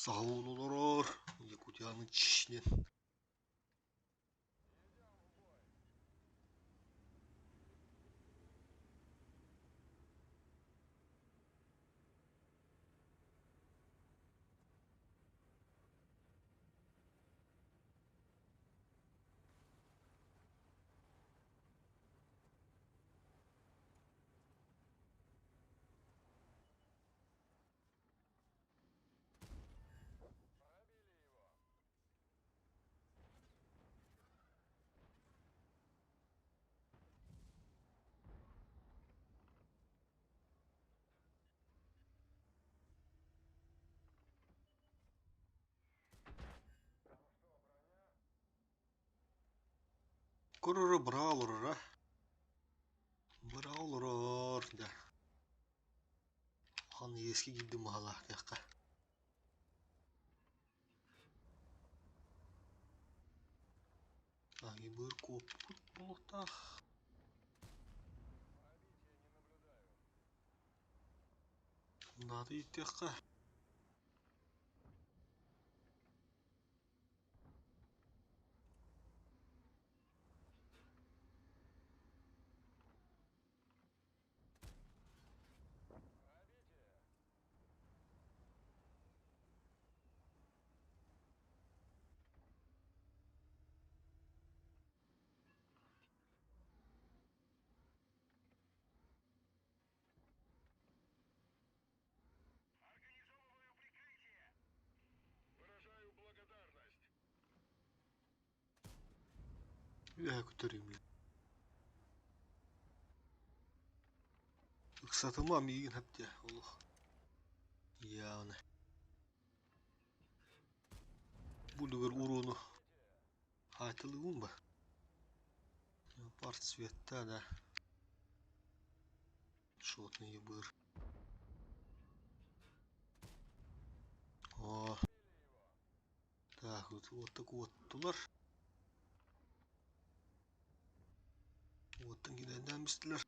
Саулулар, Якутияның ішінен. Көрірі бұраулырыра. Бұраулырыр. Хан ескі келді мағала қияққа. Ағы бір көп бұлықтақ. Нады еттеққа. Бля, көтерейін. Сатыма миген хапте, олық. Явно. Булюгер урону. Айтылуын ба? Парт цвета, да. Шотный ебыр. О. Так, вот так вот тулар. Вот таки да мистер.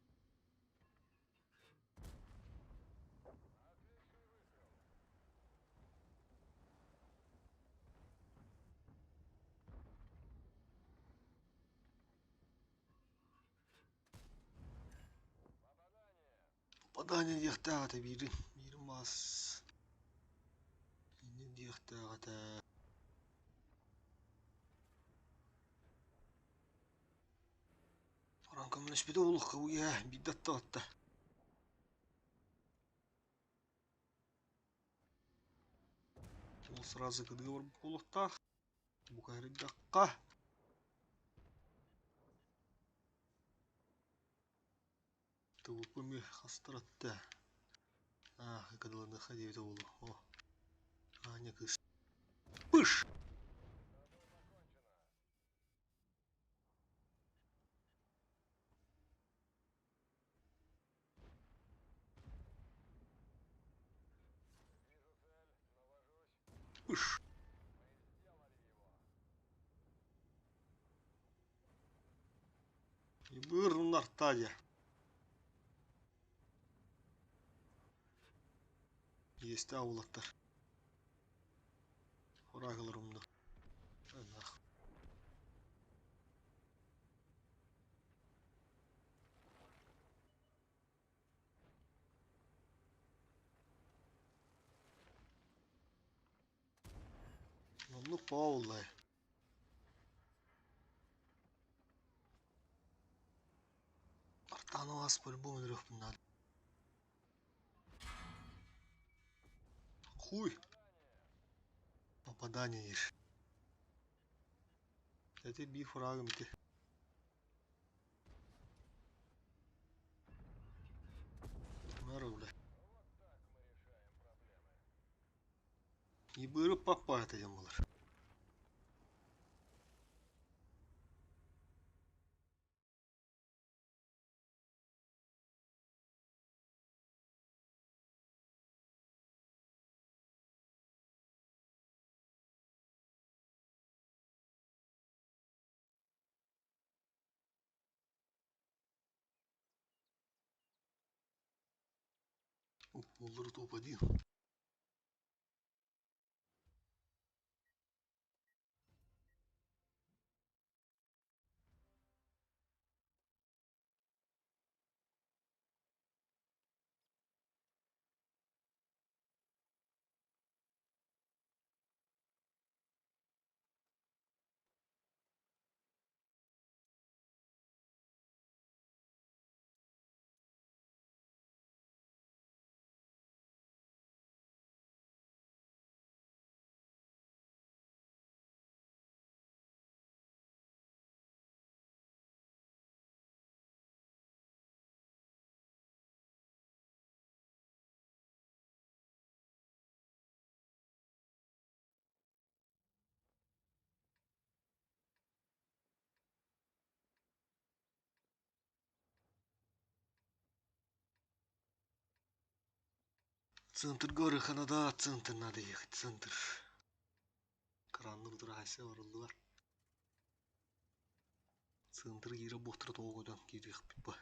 Попадание дехтата бир мас. Не дехтата. Ранкам не спиду улуха уя биддаттатта. Ол сразу кыдыр улухта. Букайрыдакка. Тулпуми хастратта. Кыдылы находить улу. О. Не кыс. Пыш! Пыш! И бырн артадя. Есть аулаттар. Фрагаларымны. Нах. Ну, полная. Артану вас по-любому дрёх надо. Хуй. Попадание ешь. Это би фрагом ты. Наровля. И быры папа это ямалар. Улыр топ-1. Центр горы Ханада, центр надо ехать, центр. Кранны трасса варылдылар. Центр кире бохтыр тоғыдан кире хпипа.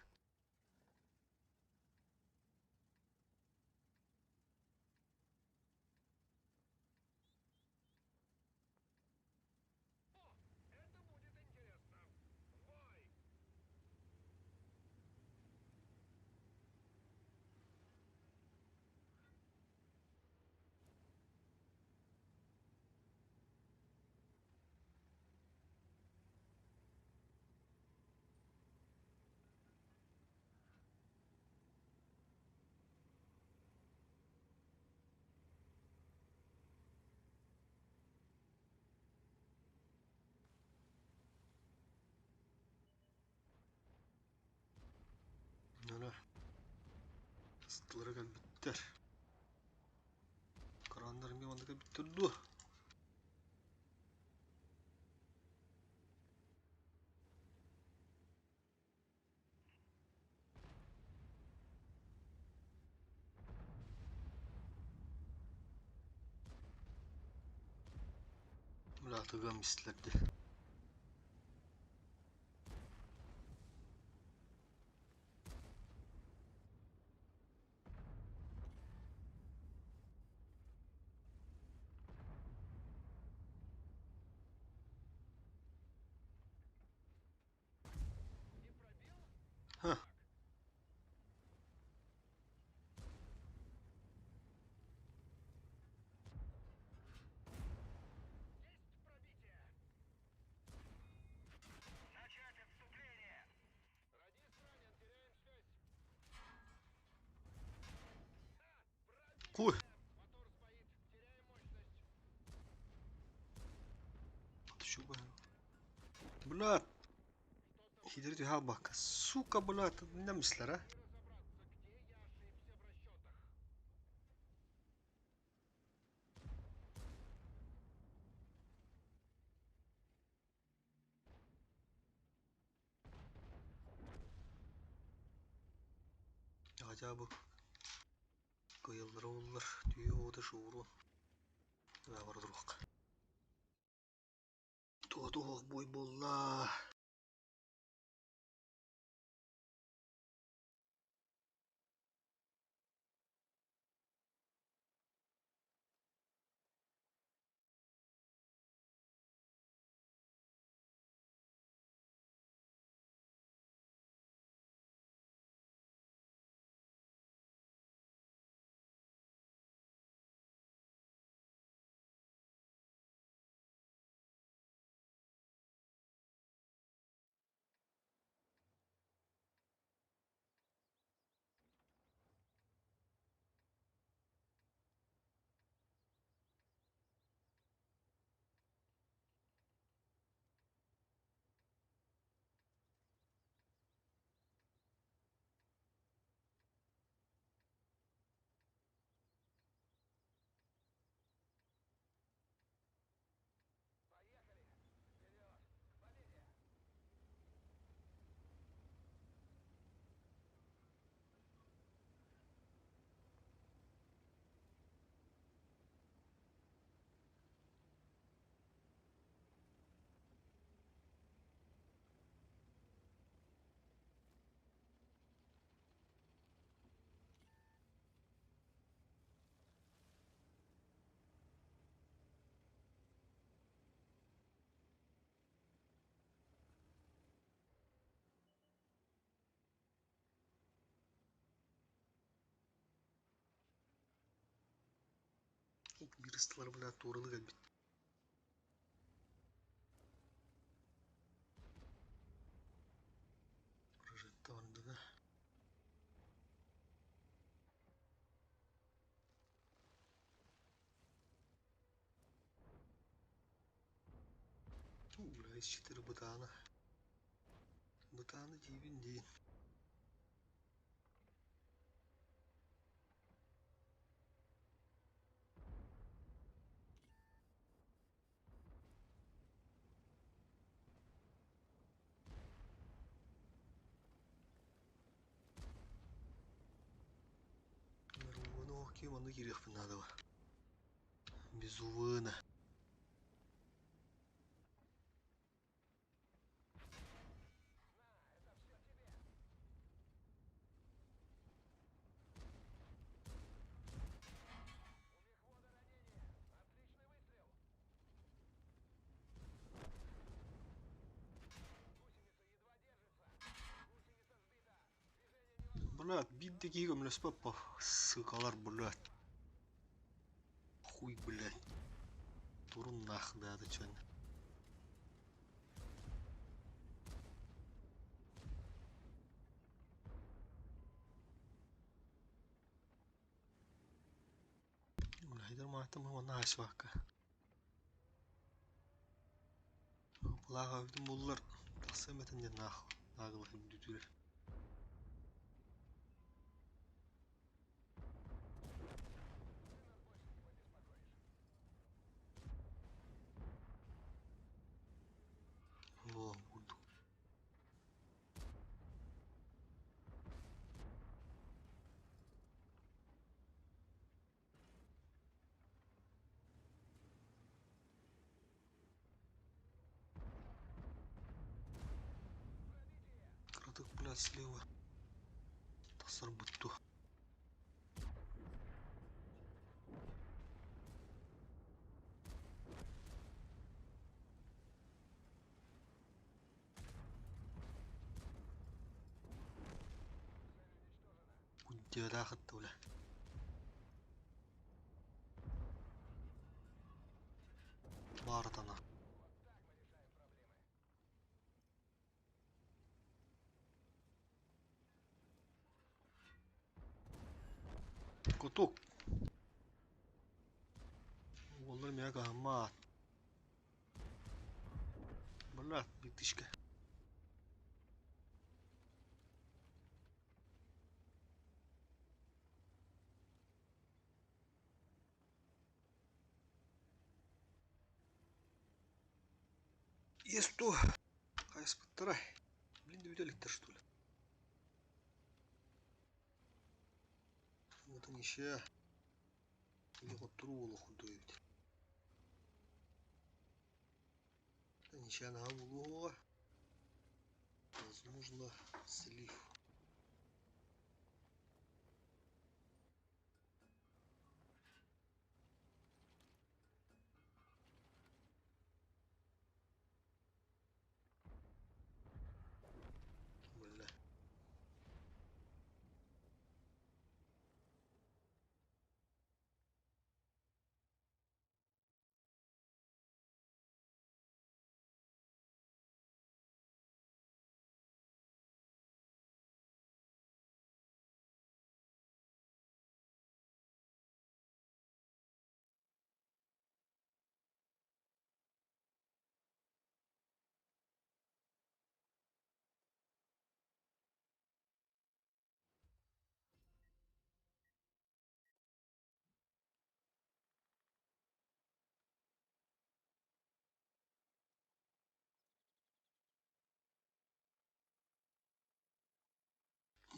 Ыстылары кәлбіттер. Karanlarım yamandı kәлбіттерді. Mülatыға мислерді. Ха. Куй. Şu bu. Блядь. Хидерди хабака. Сука, блядь, не мислера. Acaba kıyıldır olur diyor o da şuuru. Ve vardır bak. Doğdu boy bolla. Bir ıstılar bile doğralı geldi. Projetti onda da. Ulan işçileri bıtağını. Bıtağını cibin değil. Bunu okuyayım onu girek bunlarda var. Без увына. Блядь, бит-таки гомлес папа. Сыкалар, блядь. Хуй, блядь. Турун нах, да, ты чё? Хайдар маатам ама нааш бака. Лага bütün bunlar tasmetin de nah. Nagıl hem düdür. блядь, слева. Тасар бутту. Куддеда хатты, бля. Барат она. Кутук. Олар меня гаммат. Блядь, битышка. Есть то. Хайс подтарай. Блин, видели-то что ли? Вот они ща. Его трулу худой ведь. Они ща на улова. Возможно, слив. Бля.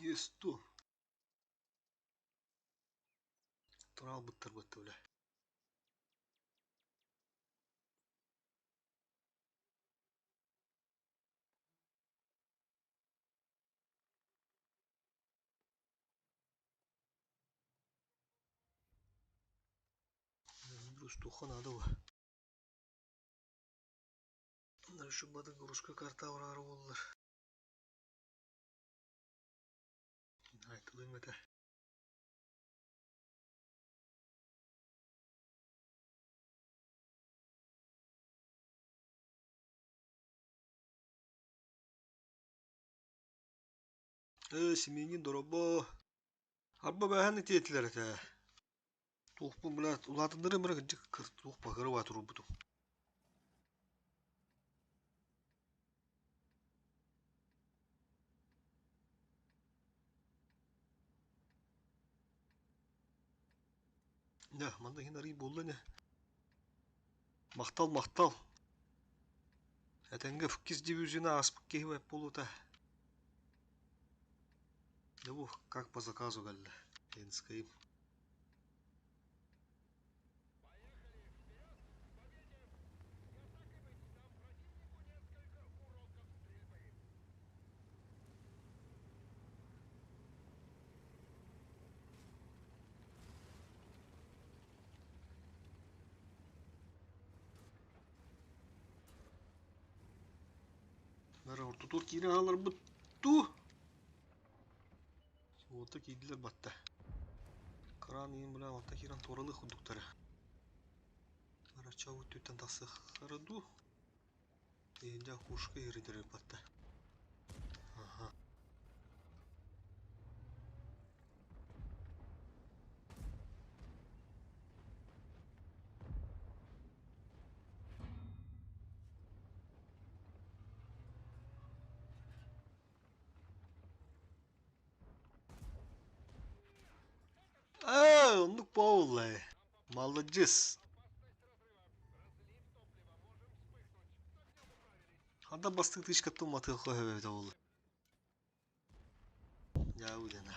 Есть то. Трал быттыр бля. Что надо бы. Дальше бады грушка карта врарулар. Айтылым это. Семенин дороба. Арба бәһәне тиетләр әтә. Тухпы, блядь, улатындыры мыры гыджык тухпа кырып атыру буту. Да, манда хин арый болду не. Мактал. Әтәңгә фуккиз дивизиона аспык кehвәп болута. Да бу, как по заказу галле. Энскайм. Мара ортутур кире алар бутту. Вот такие дилер батта. Кран ем бля, вот такие ран торалы худуктары. Мара чаву түттен тасы хараду. Энде кушка иридер батта. Ага. Ну Пауле. Молодец. Анда бастык тышка томаты хойбе болду. Я удена.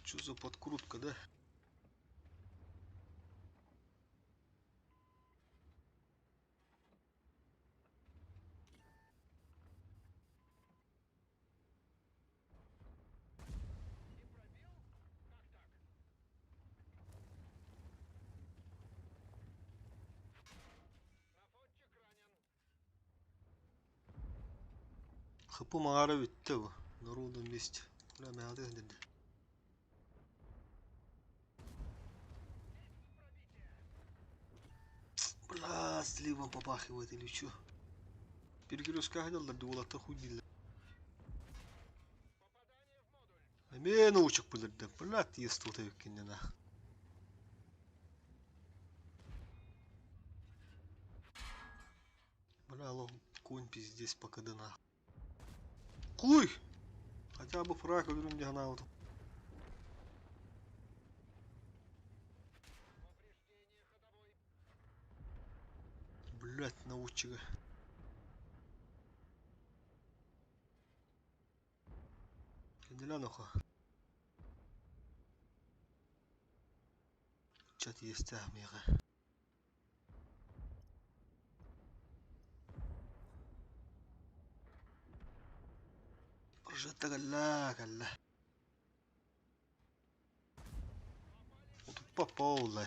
Что за подкрутка, да? Хыпы маңары бітті bu. Народу вместе. Бля, мәғады деді. Бля, сливом попахивает или чё? Перекрестка ходил, да улатта хуй билер. Мен учук билерди. Бля, тиес тута еккеннен ах. Бля, лох конь пиздец покады нах. Куй! Хотя бы фраг уверен не гнал. Блять, научига. Кенделя нахуй. Чат есть мега. Прожета галла. Вот тут попал, да.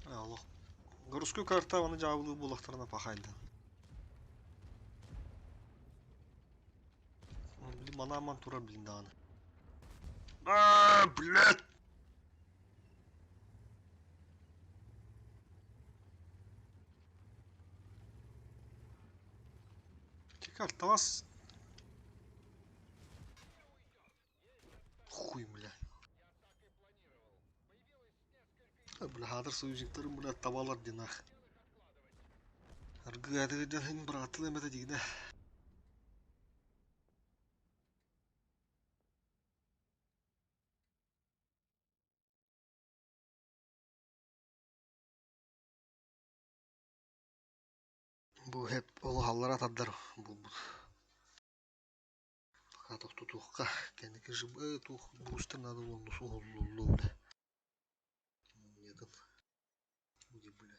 Аллах. Городской карта оны жабылы булактарына пахайды. Блин, манаман тура блин даны. Блядь! Карта вас. Хуй, бля. Бля, хадыр союзниктарым, бля, табалар динах. Аргады ден братылы эмете дигде. Бу хеп ол халлар атаддар. Бу хаток тутукка. Кенеке жибы тух бустер надо лонду сулулу. Нет. Буди, бля.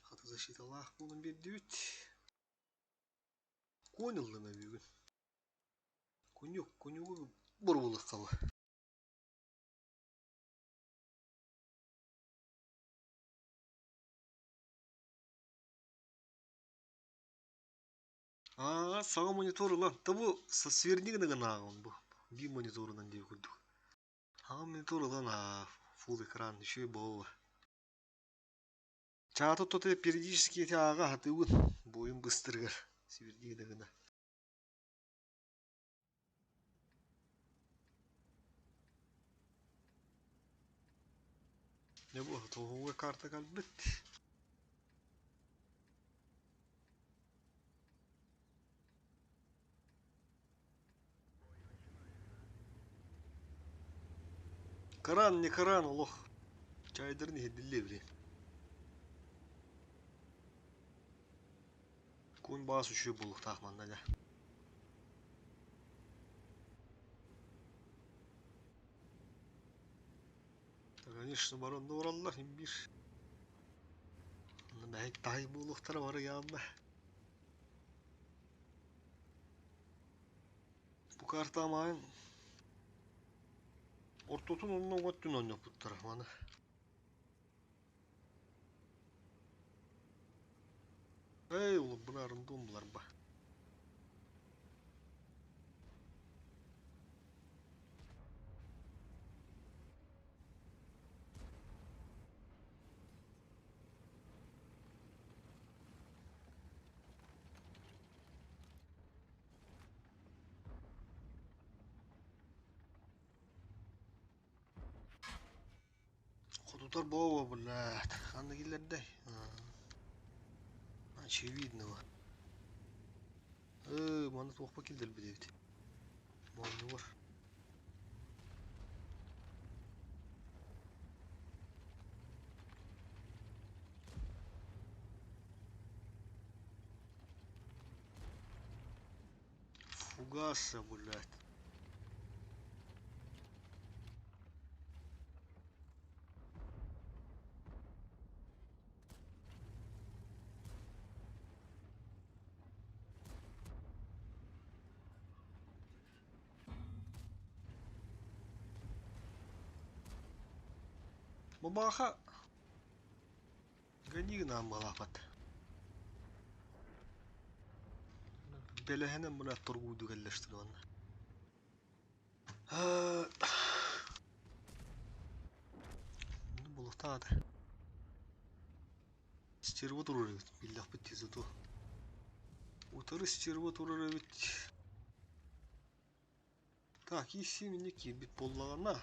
Хата защита лах bunun bir düt. Конылды на бүгін. Конюк бұрбылық қалы. Саңа мониторы lan. Табу свернигіні ғана ағын бұл. Bir мониторынан деп күлдік. Ага мониторы lan full экран, еще и бұл. Чаты тоты периодически эти аға хатыуын. Бойын быстырғыр. Свернигіні ғана. Ne bu? Tohuğa karta kalbet. Каран не каран олох. Чайдыр не хеділі біле. Көн бас үші болық тақманда да. Конечно, баронда ораллар bir. Бәйт тай болықтар бар yanında. Bu karta amayın. Ortotun onunla göttün oynuyor bu tarafmanı. Ey oğlum bunların dombular ba. Kututar baba блядь. Андагилерде. Очевидного. Мана тоқ покилдер бедевит. Мана var. Фугаса, блядь. Бабаха ганигнан балапат. Белехенен була торгуйду келлештир ванна. Ну булуктаады. Стерво туруребит. Биллах биттизуту. Утары стерво туруребит. Так, иси миники бит боллагана.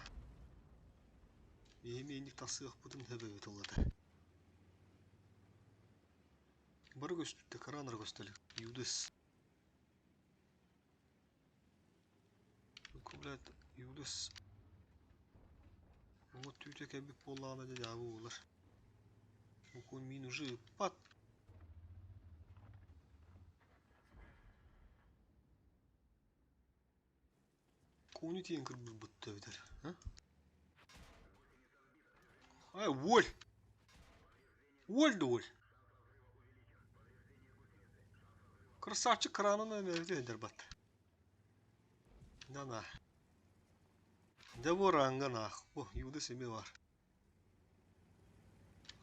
Меймейник тасыгак бутун хебебит олады. Бары көстүттө караныр көстөлүк. Юдыс. Блядь, Юдыс. Вот тютя кебик боллагана да жабы болар. Букун мин уже пат. Кони тиен кырбыз бутта битер. Ай, воль! Воль да воль! Красавчик кранына мевдедер бат. Да-да. Да воранга нах. О, Юда себе var.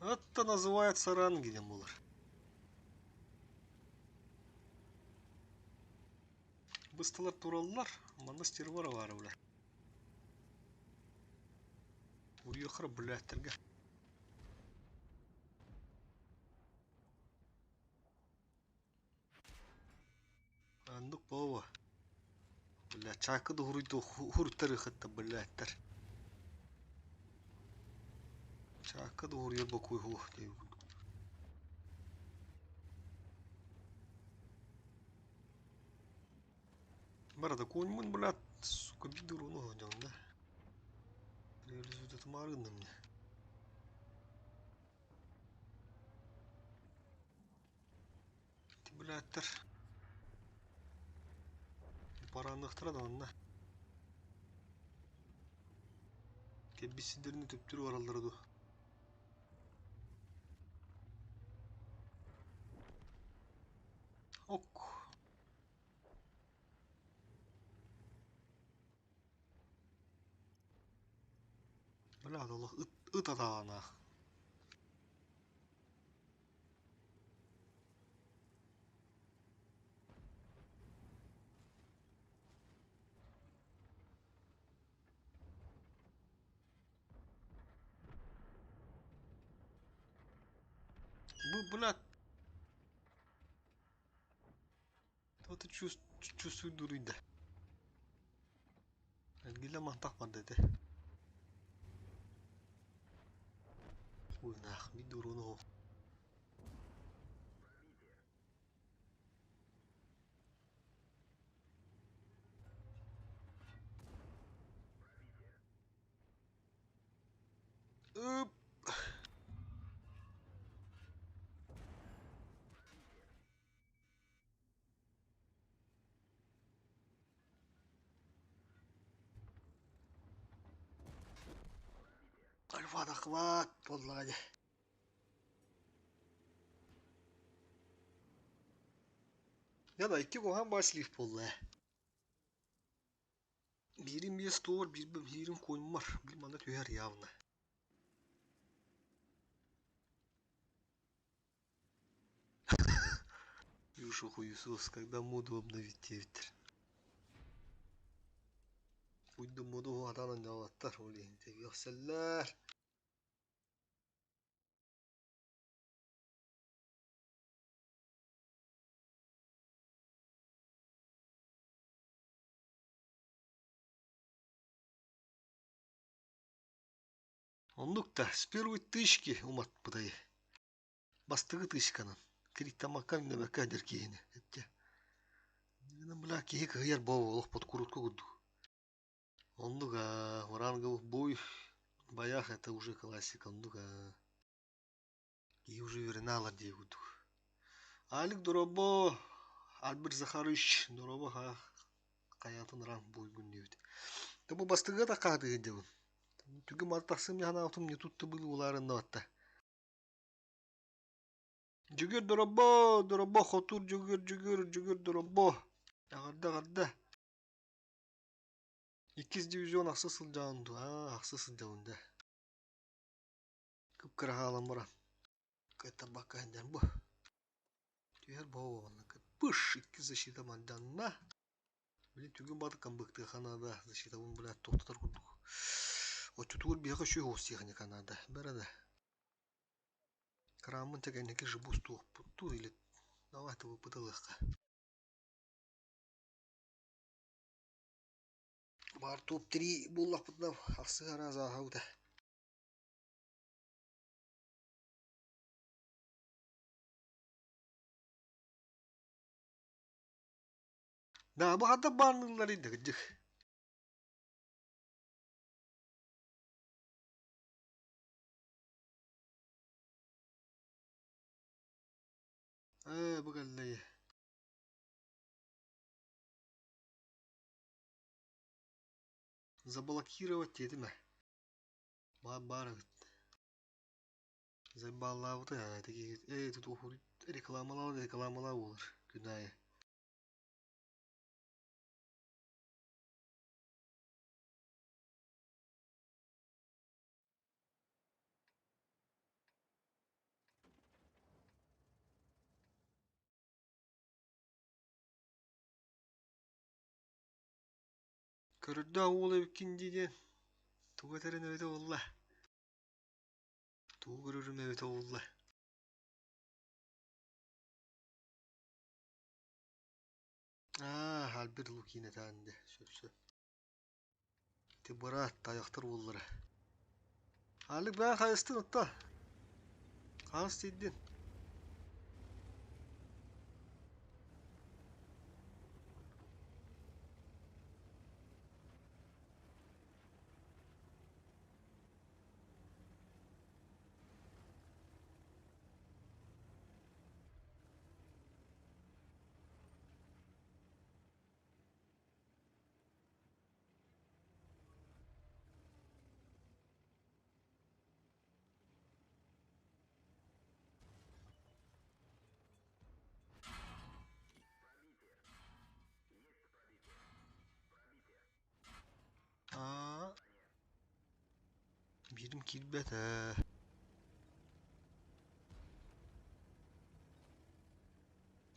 Это называется рангидем булар. Быстылар тураллар, манда стервара бар булар. Уйохыр блядтерге. Андык баба. Бля, чакы да хуруйтары хытта блядтер. Чакы да хуруйор бакуй хух дейб. Барада коньмун, блядь, сука, бидур уну ходям, да? Реализует это марынным мне. Ти, блядтер. Парандыктыра да онда. Кеббисидерини төптүрүп аралдырды. Ок. Бля, Allah ıt atağına. Bu, блядь. Вот чувствую дурында. Гиля мантак бандады. Ой, нах, ми дуруну. Ып. Альфада хват, подлади. Ya da iki kohan başlayıp bolla. Birim bir store, birim koyun var. Bir bana tüyer yavna. Юша хуесос, когда моду обновить ветер. Пусть до моду атанан жаваттар, блин, тегелселлер. Ондукта, с первой тычки умат пытай. Бастығы тычканын. Криттамакан небе кадер кейіні. Бля, кейік ғияр бау олық под курутку гуду. Ондуга, оранга бой. Баях это уже классика. Ондуга. И уже верналар дей гуду. Алик доробо. Альберт Захарыч. Доробо ха. Каятын ранг бой гундевит. Табу бастыға да қады гендевін. Түгі мартақсым яна автым не tuttu был уларында атта. Жүгір доробо, хотур жүгір доробо. Ағарда. 2 дивизион ақсысыл жауынды. Ақсысыл жауынды. Kıpkıra mura. Kıta bakayından bu. Tüyer boğulun. Pış iki защита mandanna. Bile tügün badı kambıktı Kanada. Защита bunu bile toktutar kurduk. O tutuğur bir yakışıyor hosti yani Kanada. Berada. Kramın tekenneki jibus tuğ. Tuğ ile. Давайте ви подалися. Бар топ-3 буллах бутнав. Ахсыгара захауда. Да, bu hatta barnılarıydı gıcık. Bu gallayı. Заблокировать dedi mi? Бар. Забаллавды. Теги тут рекламалау olur. Günahı. Körüdde oğlu ikinciydi. Tuğatarın öyle olla. Tuğ görürüm öyle olla. Hal bir luk yine tane. Söp. Tibarat ayaktır olları. Halik ben kayıstın hatta. Kayıst edin. Birim kilbet he.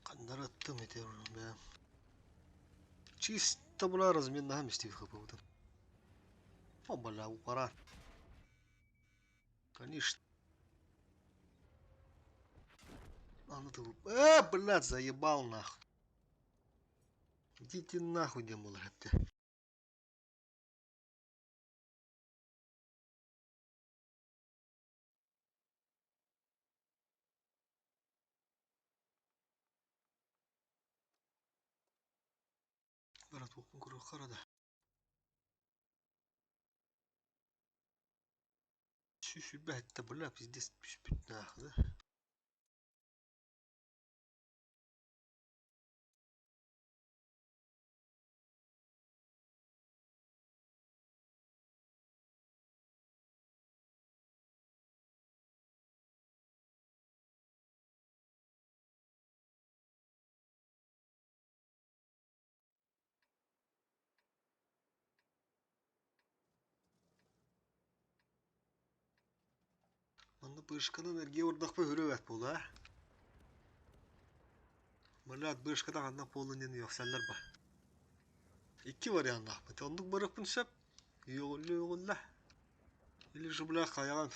Kanlar attım meteorunu ben. Чисто була розмінна містівка буде. Побаля укара. Конечно. А ну ты... блядь, заебал нахуй. Идите нахуй, демолгатте. Брат, окун куру карада. Şu behette bula biz de nahdı. Anda bırışkanın ergeğe ordak bir hürü vet bula. Malat bırışkadan anda polunyan yokseller ba. İki var yanında Ahmet. Onluk bırakın sep. Yoğulla. Или же бля каян.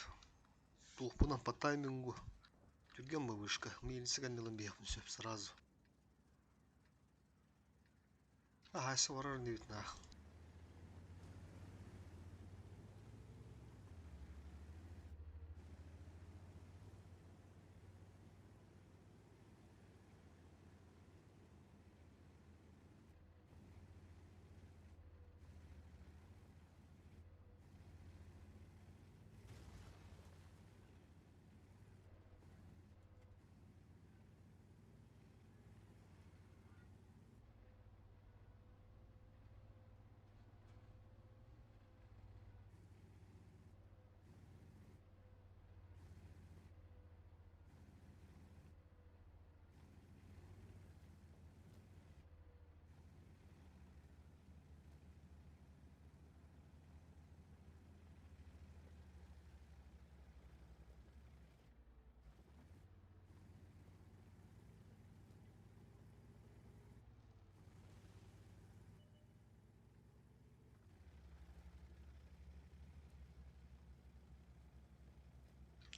Тухпунан по таймингу. Тюрген бы вышка. Мне не сыгранил бегун сеп сразу. Ага, все ворор не видно.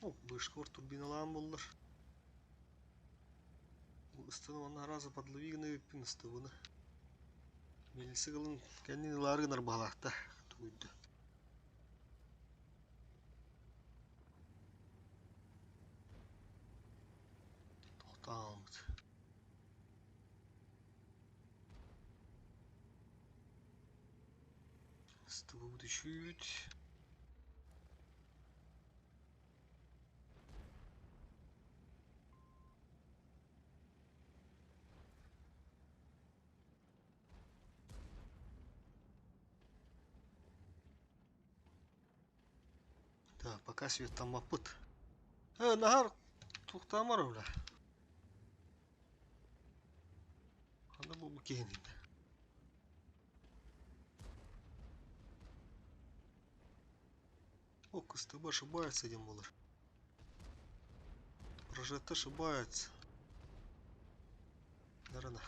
О, бышкор турбиналан болдыр. Ыстыны оны аразы подловигны өппін ыстыбыны. Мелісі қылын кәнен ыларғынар балақта туйды. Тоқтамыз. Ыстыбы düşüt. Да, пока свет там опыт. Нахар тоқтамар öyle. Anda bu kendinde. О, Костыба ошибается, один болар. Прожетта ошибается. Наверное.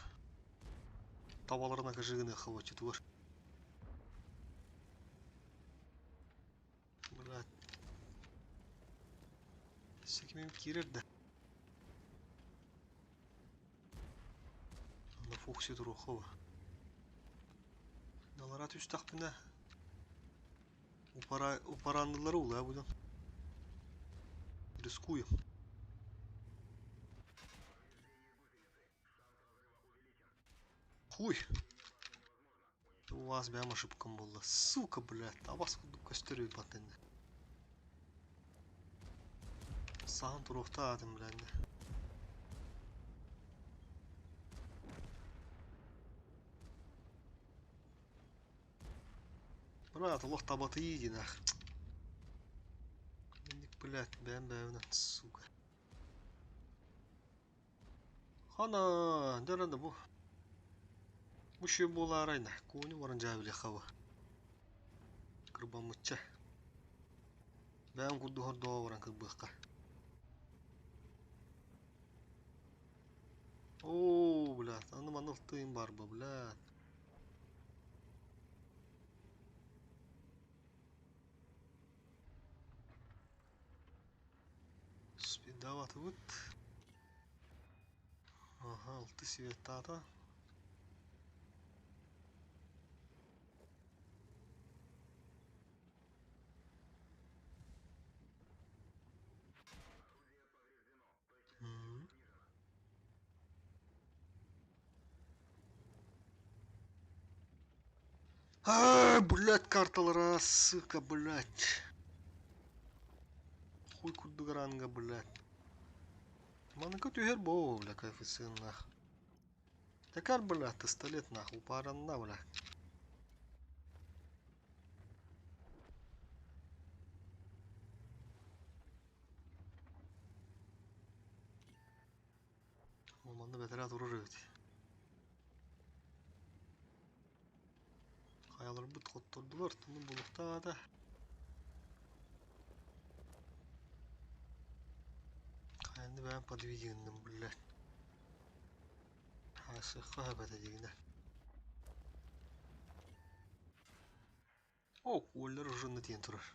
Табаларына кожигіне хватит var. Блядь. Секмем кирер да. На фоксе турухова. Наларат үз тақпына. Упарандылары улай бұдан. Рискуем. Хуй. У вас прям ошибком было. Сука, блядь. А вас костерю патенде. Сам турухта атым, блядь. Брат, лох табаты иди нах. Блядь, бәм, сука. Хана, дәрәнді бұл. Мұшы бола арайна. Көні орын жабіле қабы. Кырба мұтча. Бәм күрді хорда орын кырбыққа. Ооо, блядь, аным анықтыйым бар бұл, блядь. Спидаваты бұд. Ага, алты светтата. Блядь, карталара, сука, блядь. Хуй курду гаранга, блядь. Манка тюхер боу, бля, коэффициент нах. Такар, блядь, пистолет нах, упаранна, блядь. Olmandı betere durur evet. Kayaları bıt kotturdular, bunu bulukta da. Kayandı ben подвигенным, блядь. Асыха бәті дегенде. О, өллер ұжынны тен тұрар.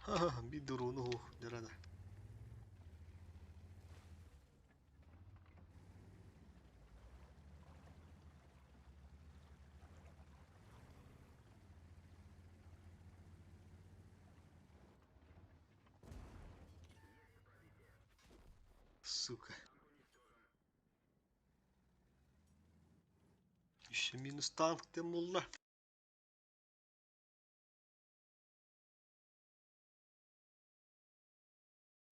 Ха-ха, bir drone'u ho, derede. Сука. Еще минус танк тем oldu.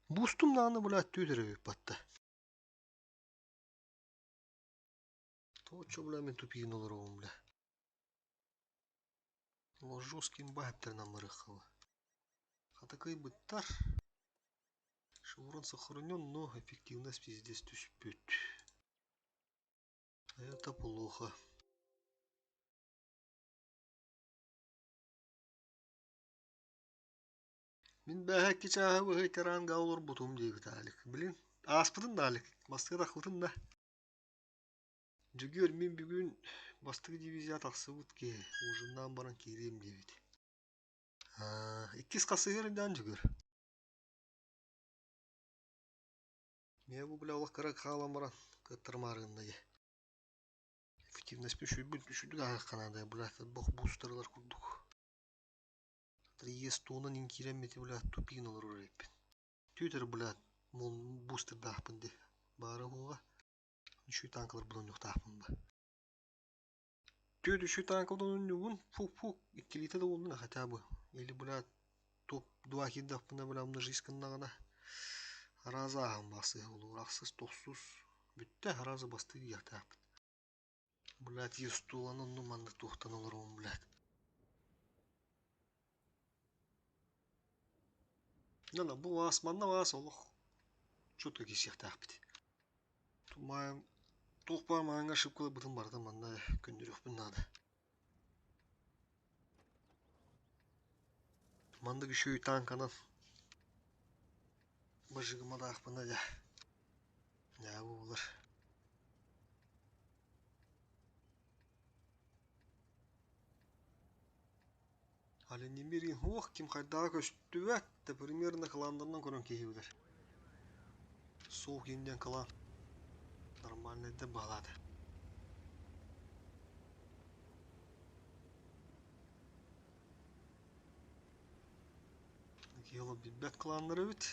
Бустум наны, блядь, түйдірі батты. То, что, блядь, мен тупигін олар оғым, блядь. Ол жестким бәптерін амырыққылы. Қатакай бұттар. Шеврон сохранен, но эффективность пиздец түспет. А это плохо. Min bähäkki çaha bu heyteran gavur butum diye bitalik. Bilin. Aspıdın da alik. Baskı da kutun da. Жүгер мен бүгін бастығы дивизия тақсы бұтке ұжыннан баран керем дебет. Иккес қасы ерінден жүгер. Не бұл біля олақ қара қалан баран қыттырмарығында е. Эффективность бүшүдік ағы қанады. Бұлаты бұқ бустарлар күрдік. Ес туынан инкерем меті бұлаты тупигін олар өреппен. Түйдер бұлаты мол бустер дақпын де. Бары бұға. Үші танкалар бұдан жоқ тақпын ба. Түйді үші танкалдан өңін фук-фук иккелеті де олдың хотя бы. Или бұлаты топ 2 хиддақпында бұламды жискандағына. Аразы ағын басы олу. Ақсыз, тоқсыз. Бүтті аразы басты дейік тақпын. Бұлаты ес туынан онды мандық тоқтан олар оң бұлаты. Нана, бұл вас, манна вас олық. Чөткі кесек тақпыды. Тумайым, тоқпар маңға шыпқылы бұтын барды манда күндір өкпін нады. Манды күші танканан. Бұжығымада ақпында да. Не болар. Али немерин оқ кем қайдағы көшті өтті примерно қыландырынан көрін кейбілер. Сол кеңден қылан. Нормальныйды балады. Елі бет қыландыры өт.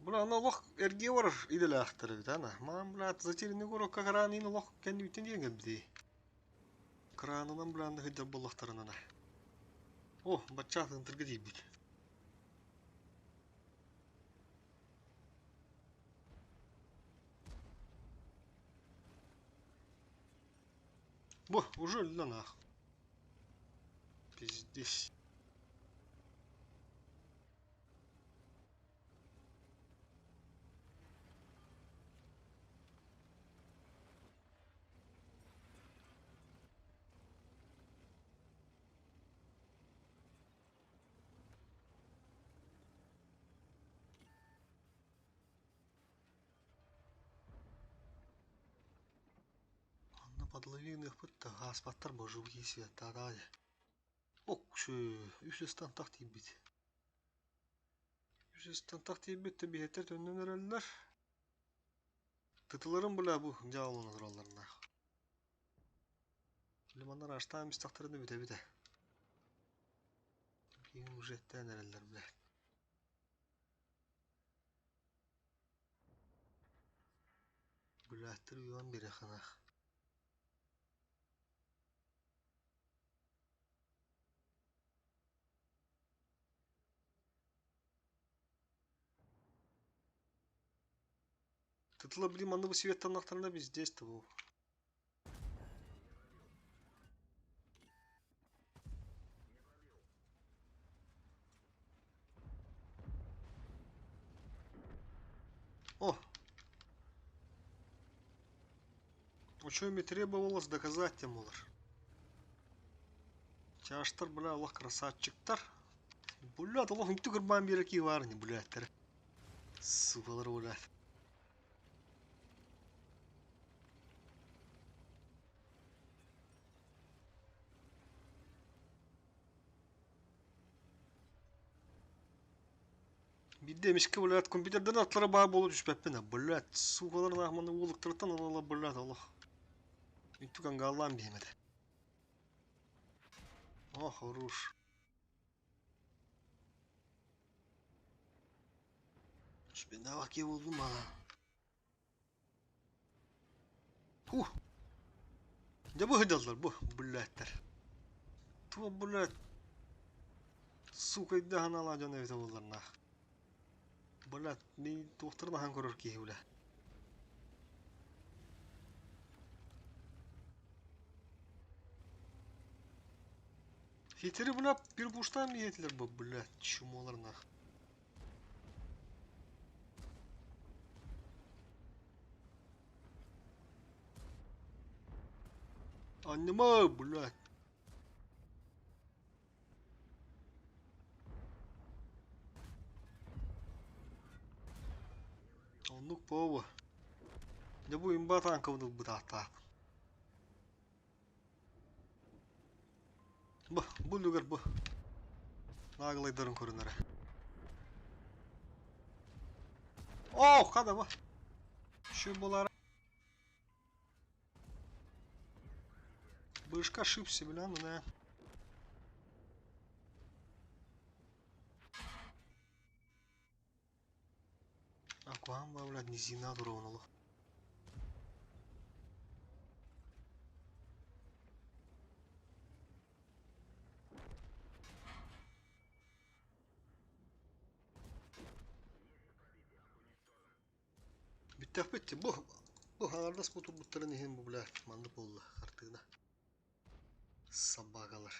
Бұла ана лоқ әрге бар иделі ақтыры өт, ана. Маған бұла затеріне көрі қағаранын лоқ кәнді өттен деген бідей. Қыранынан бұланды ғыдар болықтарын ана. О, батчатын тұрғы дей бүт. Бұ, уже өлден ақ. Пиздес. Подловинных пытта, аспаттар божу кейсі тадады. Оқ, шу, үсістан тақ дейбет. Үсістан тақ дейбет те бейеттер төннен өрелілер. Тытылырын бұла бұ, жауылын тұраларына. Лимандар аштан мистақтарыны біте-біте. Кейін ұжеттен өрелілер біле. Бұлаттыр үйан бері қанақ. Тытыла білім анды бұл светтан ақтарына біз десті бұл. О! Что мне требовалось доказать тем олар. Чаштар, бля, Аллах красавчиктар. Блядь, Аллах, никто грбан береки варни, блядь. Сукалар, блядь. Бидемешке, блядь, компьютерден атлары бар болу düşпеппен, блядь. Сукалар нахманы улыктыртан алала, блядь, Аллах. Никто кангалам беймеді. О, хорош. Şimdi bak ya buldum bana. Ne bu hıdallar bu bulletler. Tu bullet. Su kaydı han alacan evde bullarına. Bullet ne doktoruna han korur ki hule. Hitleri buna bir burçtan mı yediler bu bullet şumolarına. Anneme блядь. Оннук пову. Не бу имба танковдук бутаатаап. Бу люгер бу. Нагылайдарын көрүнөрө. О, када бу. Şu болар. Бышка ошибся, бля, ну не. Акуамба, блядь, низина дуровнула. Биттек битти. Бу хаңардас бу турбуттарын ehen бу, блядь, манды болду картыгына. Собакалар.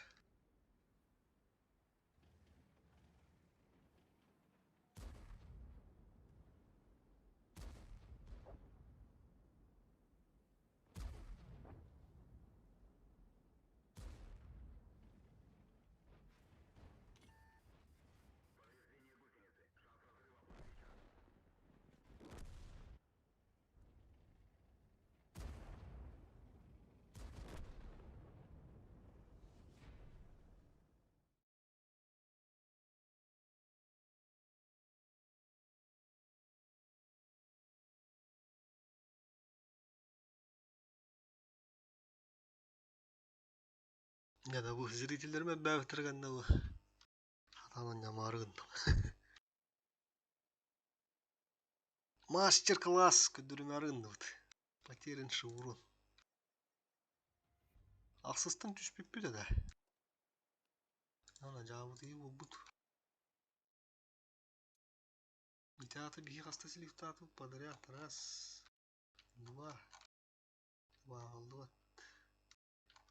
Ya da bu ziritelерime бәвітіргенде bu. Атанан ямарығын. Мастер-класс көдірімәрігін бұд. Потерин шуырын. Ақсыстың түспеп беді да. Ана жабы дейі бұл бұд. Итаты бихи қаста селифтаты подряд. Раз. Два. Два алды бат.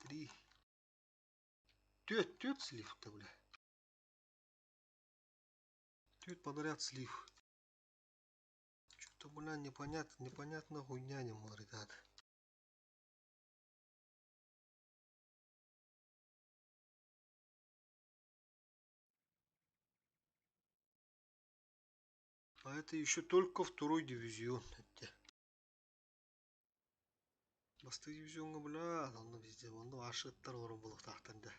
Три. Төт слив-то, бля. Төт подряд слив. Что-то, бля, непонятно хуйня не может, ребят. А это еще только второй дивизион. Басты дивизионга, бля, он везде, он ашыттар орын болук тахтанда.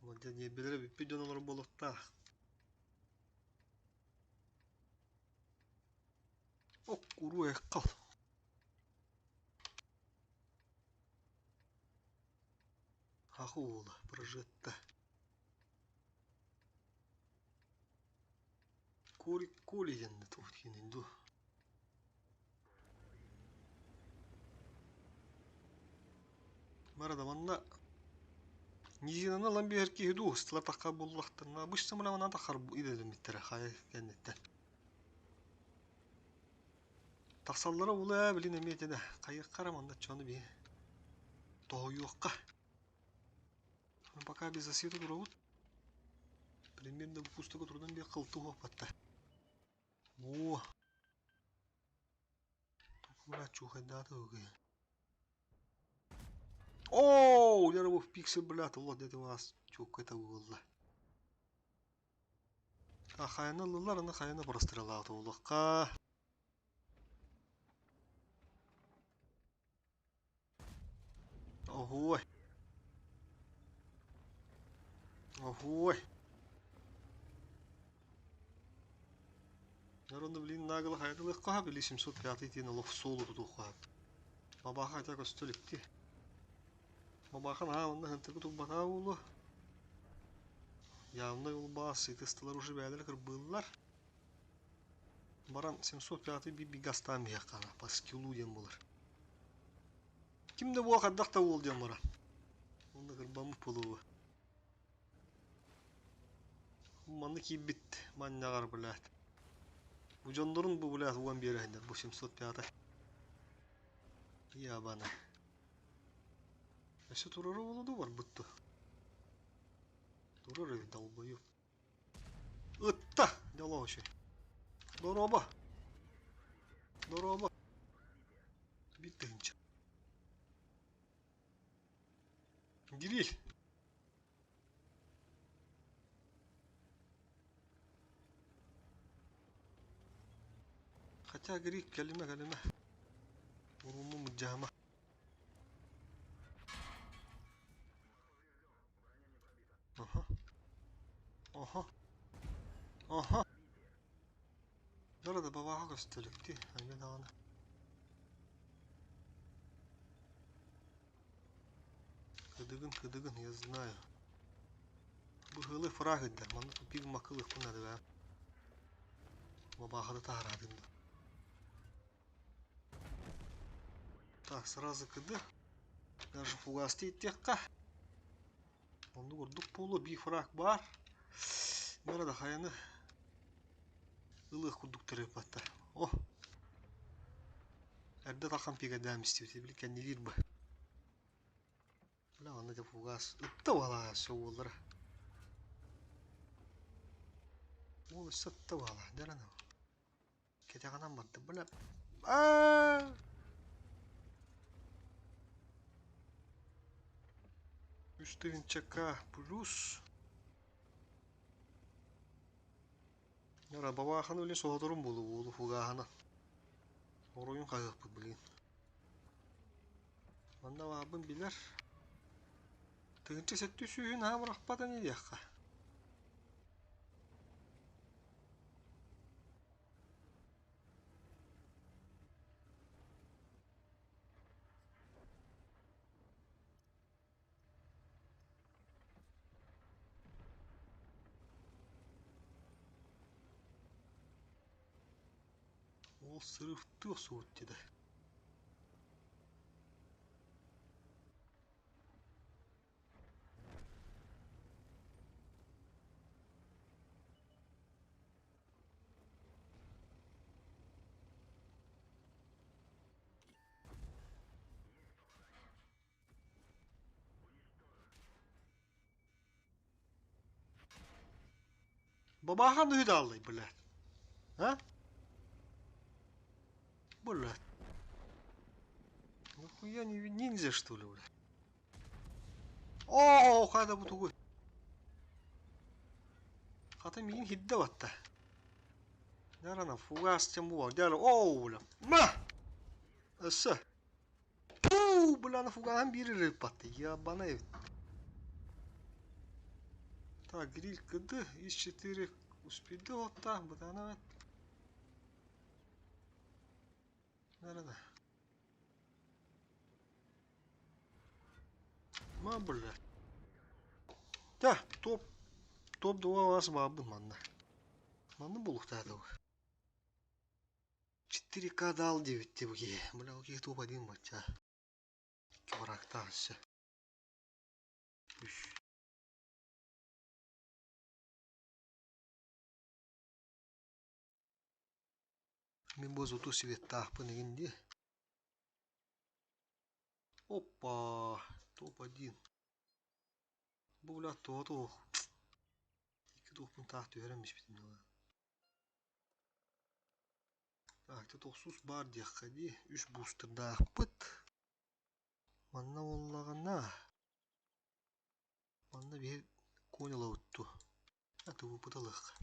Вот я не белер биппиден олар болук та. Ок, уру эккал. Ахула, прожетта. Коли янны туфткин инду. Марада ванна. Низинана ламберки хиду, стлатака буллахтан. Обычно мына мана тахар идедем биттер, хай кеннеттен. Таксаллара ула билин эметеде. Кайык караманда чону би. Тоюкка. Пока без засвету дуровут. Примерно пустого трудом би кылту хопатта. О. Тукура чухайдаты угы. О, я рабов пиксель, блядь, вот это вас чукайта угылла. А хайна лыларына хайна прострелат улыкка. Охой. Охой. Народу, блин, нагло хайна лыкка, били 705 тен лох солу тутуха. Бабаха так остоликти. Бабахан хаунна хантыр кутук батаулу. Явно yol bası testler уже бәлер кырбыллар. Баран 705 bir гастам якана, паскилу дем булар. Кимде бу каддакта бул дем бара. Онда кырбамы полуы. Манны кибит, маннагар блат. Бу жондорун бу блат уган берендер, бу 705. Ябана. Эше турары болуду бар бутту. Турары долбою. Ытта, жалооши. Дороба. Дороба. Биттинче. Гирил. хотя грик كلمة ورمو متجهمة. Aha. Nerede baba gösterikti? Hangi dağını? Kıdıgın я знаю. Bu hılı fırah eder. Manı bir makılıq bu nədir be? Baba hadı tahradında. Так, сразу кыды. Даже фугасты иттекка. Онды көрдік пулы bir фраг бар. Nerede hayanı? Ilıq kurduk terepatта. Oh. Erdə takan pega dəm istiyor. Bilir kendi bir bu. لا والله ده فوقاس التو والله شو والله مو بس التو والله ده أنا كده أنا ما تبلا Üstün çaka plus. Yara baba hanı öyle soğudurum bulu fugahana. Oruyun kayıp bugün. Banda babın bilir. Tığınçı settü suyun ha bırakmadan ne diyek. O sırıftı o soğuttu da. Baba hanı hüda alay böyle. Ha? Böyle. Нахуя не ниндзя что ли, бля? О, хада бутугу. Хата мин хидда ватта. Ярана фугас тем bu. Dela o bля. Ma! Assa. Puu bля на фугаhan biri repattı. Ya bana ev. Так, гриль КД из 4 успеды вот так, бутана. Nerede? Ma bля. Да, топ 2 вас бабы манна. Манна булухта да. 4К дал 9 тибги. Бля, окей, топ 1 матча. Кваракта все. Мен бозуту свет тахпын егенде. Опа, топ-1. Bu bula totu. 2 topun tahtı öğrenmiş bizim de. Так, 9 бар дияққади. 3 бустер дақпыт. Манна оллағана. Манна bir конила ұтту. Аты бұпытылық.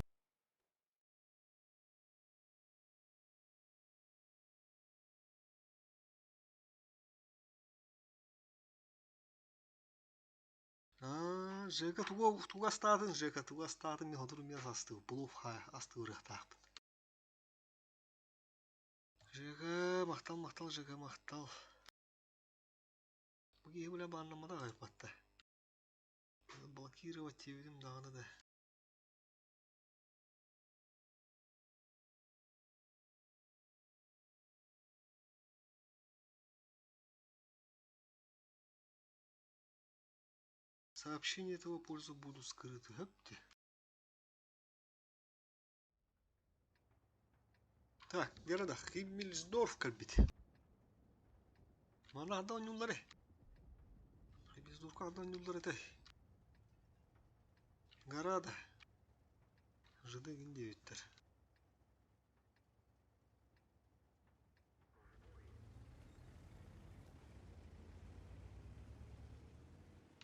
Жека туга статын, Жека туга статын. Мен одыру мен асты. Бұлуф асты ұрық тақпын. Жека мақтал, Жека мақтал. Бұге бля баннамада қайпатты. Блокировать тебедім дағыны да. Сообщения этого пользу будут скрыты. Хэпти. Так, Gerada, Himmelsdorf kalbit. Mana adan yolları. Himmelsdorf'a adan yolları da. Garada. Жиды günde ötler.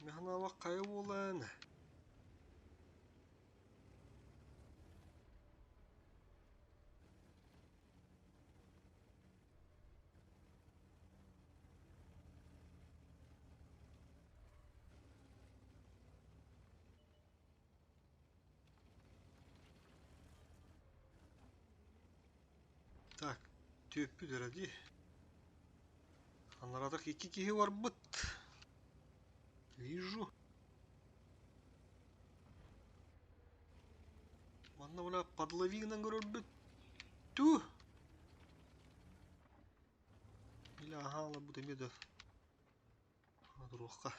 Mehna vak kayı olan. Так, түйөппү ради. Анарадак 2 кихи бар быт. Вижу. Манна бula подловигнан көрөрбүт. Ту. Или ахала бу демеде. Адурокка.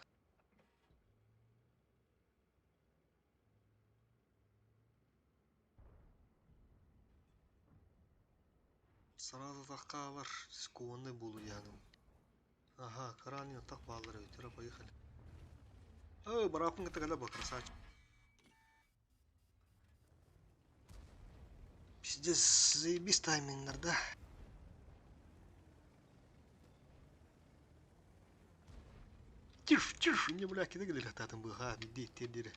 Сразу таккалар сконны болу яным. Ага, краны так баллар өтөрө поехали. Барапын кытыгада бу красавчик. Пиздец, заебись таймингдер, да? Тиш, не бля, кида геле татым бы, ха, биди тердире.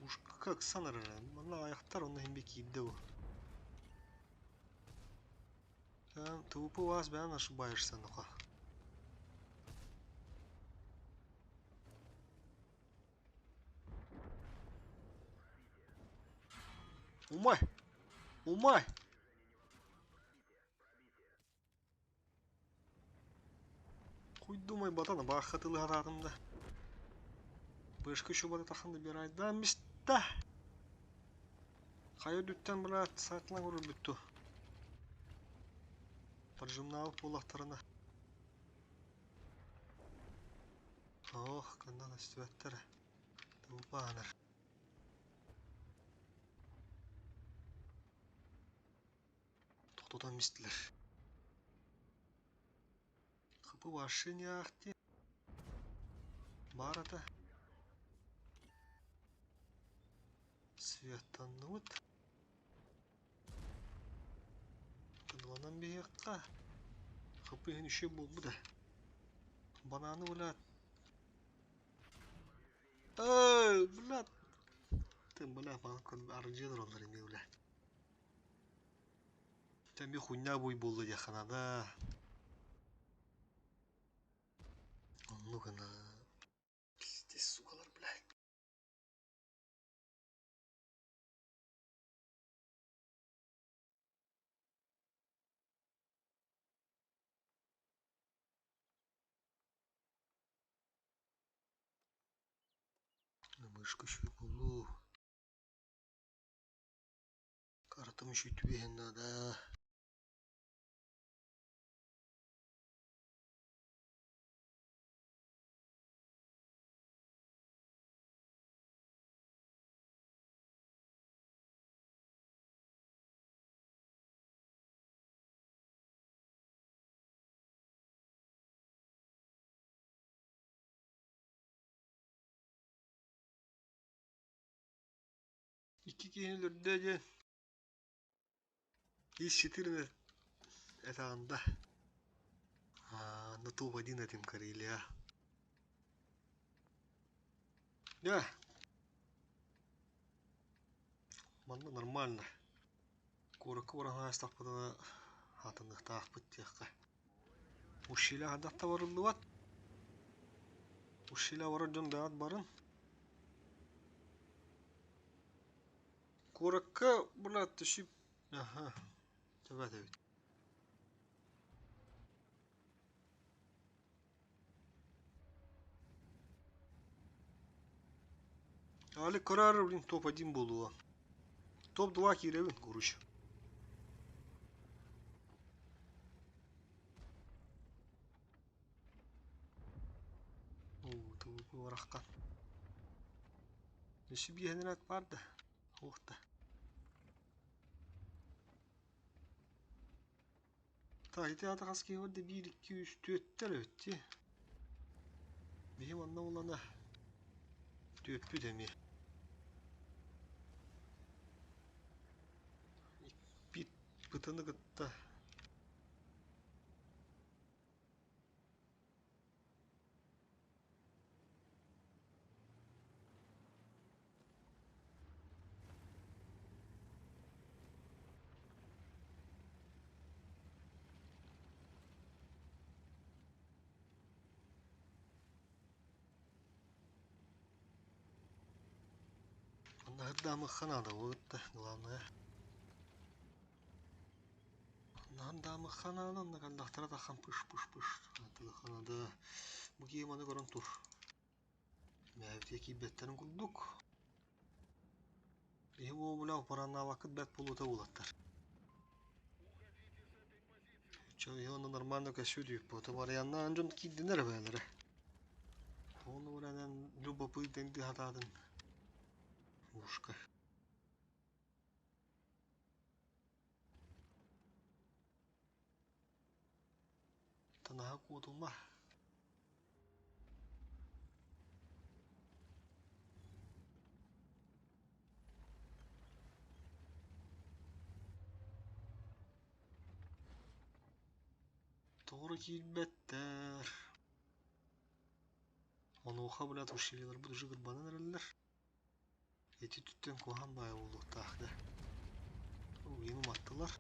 Уж как санар, мана аяктар онна химбек кийди бу. Тупо вас бән ошибаешься, ну-ка. Умай! Хуй думай, батана, бахатылы хататымда. Бышкы шубаты тахынды бер айдан миста. Кайы дүттен брат, саклан көрөр бүттү. Паржымны алып болақтарына. Ох, кандан істебеттер. Тупанар. Тоқтодан мистілер. Капы башы не ақты. Бар ата. Светтанны өт. Кыдыланан бейекқа. Капы ең үші бол бұда. Бананы блядь. Блядь. Ты, блядь, банкон арджидр олар еме, блядь. Тәмбе хуйня бой болды яханада. Ну-ка на... Пиздец, сукалар, блядь. Мышка еще булу. Картам еще тебе надо. İki kenilerde de İş-14 etağında. На топ-1 этим Карелия. Да. Манна нормально. Кора хастак подана хатынных таах быттыакка. Ушила хадатта барылдыбат. Ушила бара жон даат барын. Коракка булат түшүп. Аха. Таба. Али карар блин топ-1 болуа. Топ-2 киребин куруш. Тупы баракка. Неши биенерат барды. Ухта. Та ите ата каски көрдө 1 2 3 4 өттү. Бихим анна улана. Төппү деме. Бит бытыны гытта. Нагдамы ханада вот главное. Нагдамы ханада на кондактора да хам пыш. Это ханада. Буги маны горон тур. Мәвтеки беттерин курдук. Его була парана вакыт бет полута улаттар. Чайона нормально кашудик, пота варианна анжон киддинер бәлере. Оны буранан любопытен ди хатадын. Ушка. Танаха кутулма. Doğru kilbetter. Onu oxa bilat uşşililer bu düşü gırbanı nereller. Eti tütten kohan baya olduk tahda. O yeni attılar.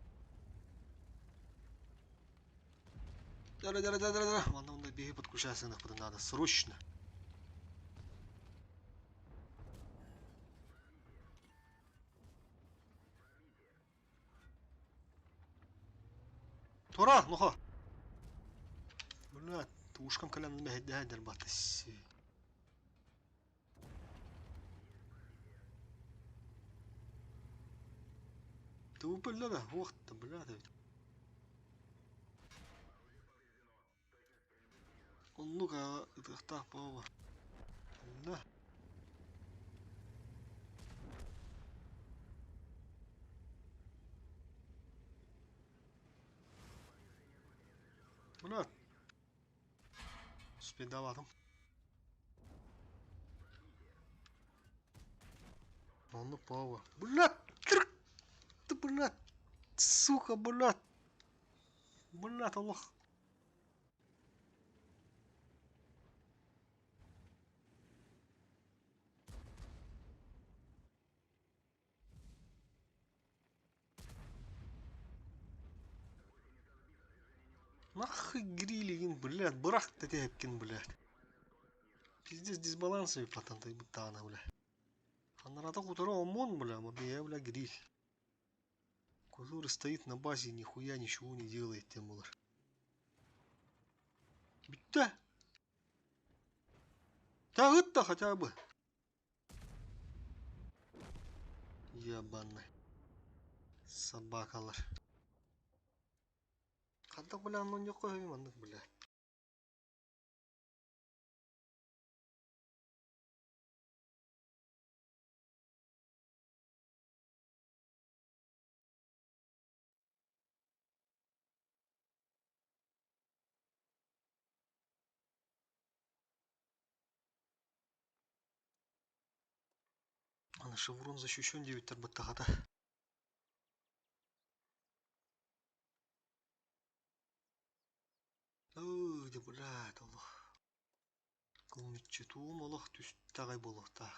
Дара. Вон он беги подкушай сынок, куда надо. Срочно. Тора, ну-ха. Блядь, ушкам колян мехеддер батыс. Ты упыльда да? Ох ты, блядь. Он ну-ка, так, пава. Да. Блядь. Спидоватым. Он ну пава. Блядь. Ты, блядь. Сука, блядь. Блядь, Аллах. Нахуй грилигин, блядь, брак тетепкин, блядь. Пиздец дисбаланс и потом ты бутана, блядь. А на рата хутора ОМОН, бля, мобия, бля, гриль. Который стоит на базе, нихуя ничего не делает, тем более. Битта! Да это хотя бы. Ебаный. Собакалар. Когда, бля, ну не койман, бля. Ана шеврон защищен 9 тарбаттахата. Ой, да блядь, Аллах. Кылмитче туум Аллах түс тагай болуктаа.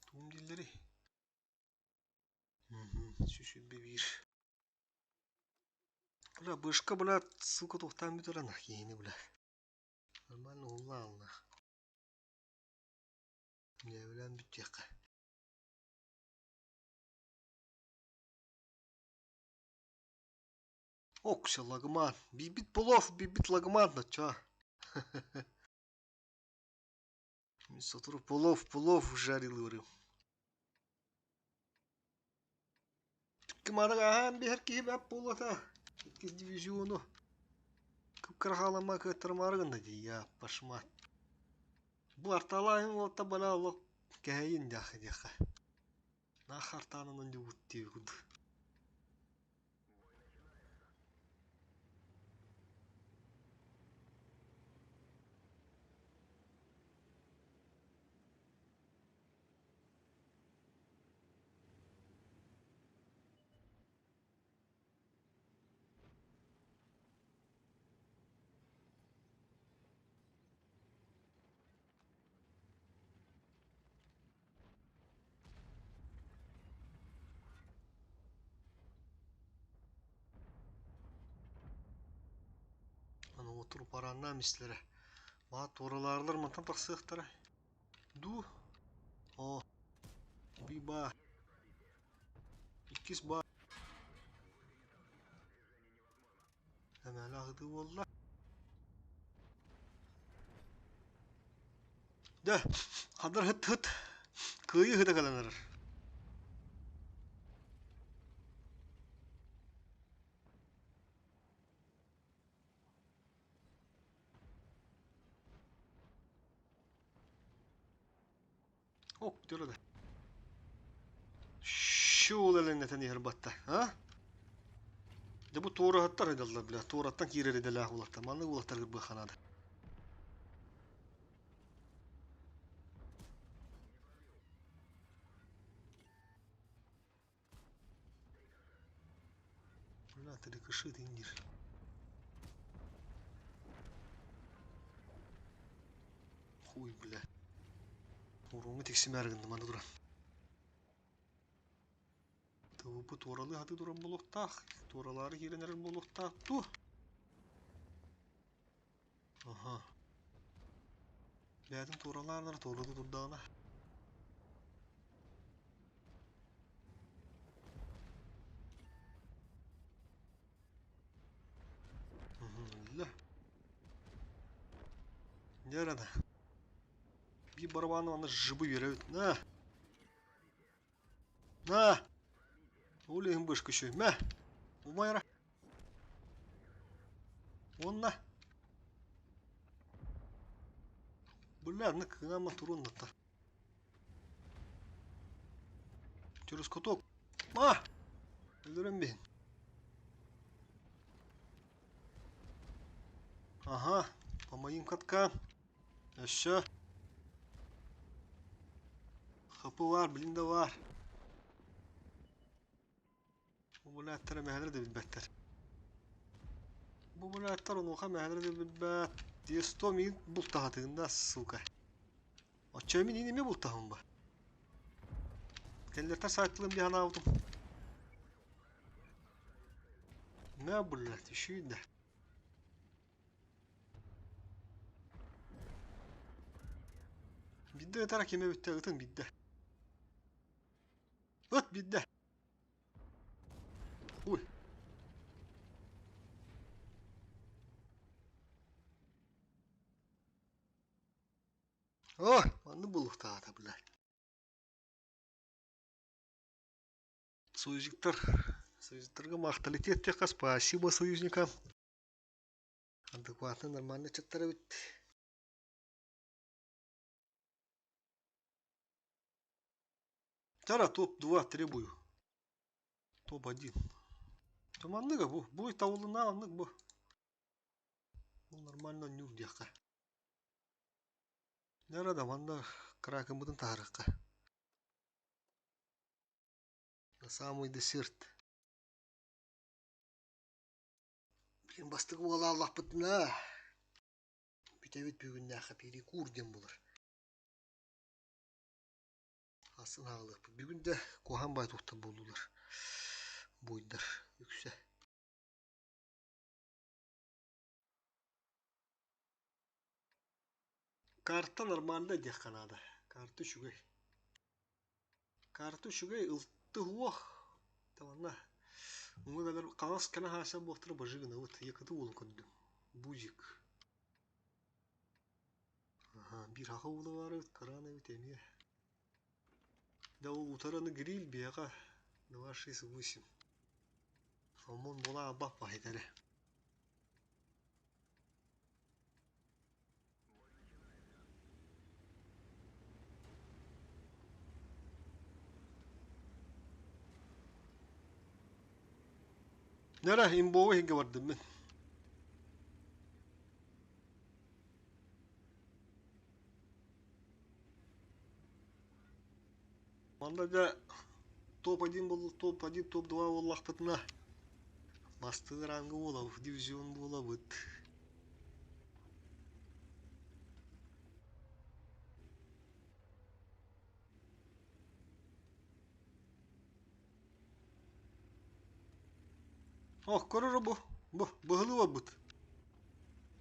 Туум дилдери. Чуть-чуть бибир. Бля, бышка, бля, сука, тухтан битера нахиени, бля. Нормально улална. Не, бля, битека. Окся лагман. Бибит полов, бибит лагман, да чё? Сатур полов жарил вырым. Кымарагахан бихер кихибап полота. Киз дивизиону. Кыпкархалама кытырмаргын да дия, пашмат. Бу арталайын лота бала лок кәйін дяха. Нахартанын дюгут тивуд. Аны отуруп аранна мислере. Ма тораларлар мантан тақсықтары. Ду. О. Би ба. Иккис ба. Әмәлі ағыды болла. Да. Хадар хыт. Күйі хыта қаланар. Ок, дөрөді. Шул әліңнәтен егір батта, а? Де бұл тоғы хаттар айдалдар, біля. Тоғы хаттан кейрер еделі ақ олақта. Маны олақтар кірбі қанады. Бля, тәді кіші дейіндер. Хуй, бля. Орыңы тексім әргінді, маны дұран. Бұл торалы хаты дұран болуқтақ. Торалары керенерін болуқтақ. Ту. Аха. Бәдің тораларынар торады тұрдағына. Ля. Не рада. Bir барабаны аны жыбы берет. На! На! Олегім бөш көші. Мә! Умайра. Онна. Бля, ны кыңама турун датта. Через коток. Ма! Öldürün ben. Ага, по моим каткам. Еще. Kapı var, blinde var. Bu bulatlara mehler de bilbetler. Bu bulatlar onuğa mehler de bilbet. Diye 100 min bulta hatığında suka. Açayımın yine mi bulta hamba? Tellerter saatlığım bir hana aldım. Ne bulat? Şu da. Bidde yeter kime bitti ıtın bidde. Öt bidde. Uy. Oh, anı buluk da bula. Союзниктарға мақталитет тек спасибо союзникам. Адекватно, нормально чаттары бит. Тара топ-2 требую. Топ-1. Туманныга бу. Бу тавылына аннык бу. Бу нормально нюк дияка. Нерада манда кракын бутын тарыққа. На самый десерт. Блин, бастығы ола Аллах бұтына. Бүтәбет бүгінді ақа перекур дем болыр. Асын ағылық. Бүгінді кохан бай тоқты болулар. Бойдар. Үксе. Карта нормально дек қанады. Карты шүгей. Карты шүгей ылтты хуақ. Таманна. Мұңы қадар қаңас кәна хаша боқтыры бажығына өт. Екіті олын көндім. Бузик. Bir haqa ulu var öt. Karana öt emeye. Да ол утараны гриль бияға 268. Сомон бола абақ бағайдары. Нәра, имбоғы хеге бардым мен. Манда да топ-1 болды, топ-1, топ-2 болды ақпытына. Бастығы раңғы болабы, дивизион болабы. Ох, көрірі бұ. Бұғылы ба бұд.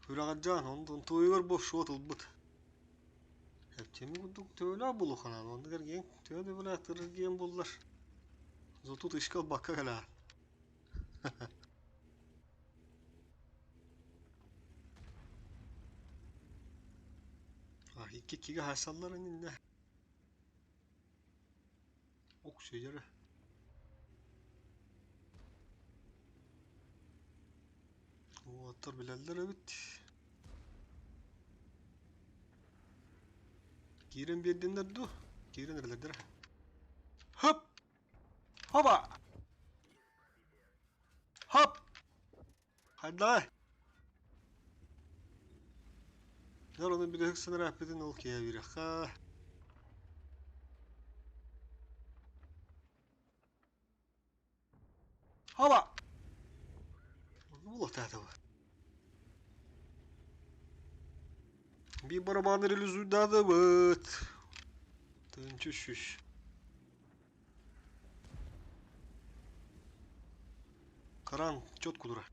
Pürağacan, ondan toygar boş şotulbut. Hepçemi guduk töyle bulu kanan, onda gergen töyle böyle tırgen bullar. Zotut işgal bakka kala. Ah, iki kiga hasalların inne. Ok şecere. O atlar bilalder evet. Giren bir dinler du. Giren nerelerdir? Hop! Hopa! Hop! Hadi lan! Yar onun bir de hıksını rahmetin ol ki ya bir ha. Hopa! Allah tahta var. Bir barabanır ilüzü dadı bıt. Tınçışış. Karan çot kudura.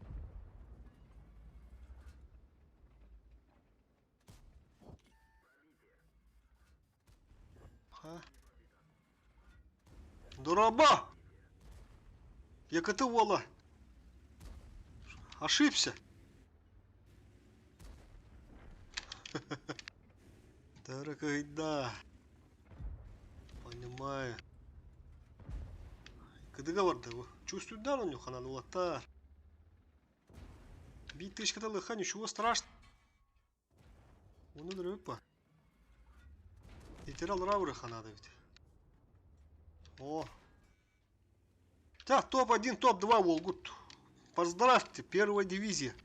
Ha? Дораба! Yakıtı valla. Ошибся. Таракайда. Понимаю. Кыдыга барды bu. Чувствую да он канал улаттар. Bir тышката лыха ничего страшного. Onu da öpme. Литерал Раура ханада ведь. О. Так, топ-1, топ-2 Волгут. Поздравьте, первая дивизия.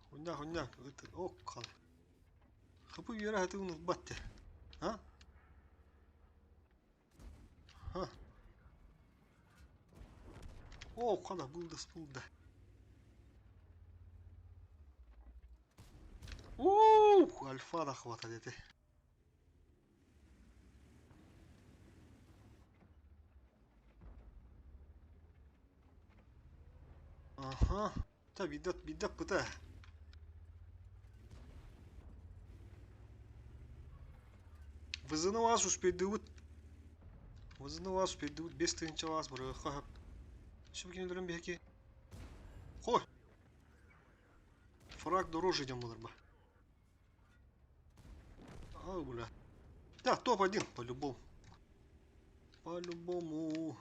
Хуйня, хуйня. Это, о, кал. Хапы вера, это у нас батя. А? Ha. O kadar bıldız buldu. Alfa da hvata dedi. Ага. Да, видать, пыта. Вызывал успеть дают. Вызывал успеть дают. Без тынчалас бұры. Хап. Şu bugün öldürün belki. Хой. Фраг дороже идем было бы. А, бля. Да, топ-1, по-любому. По-любому.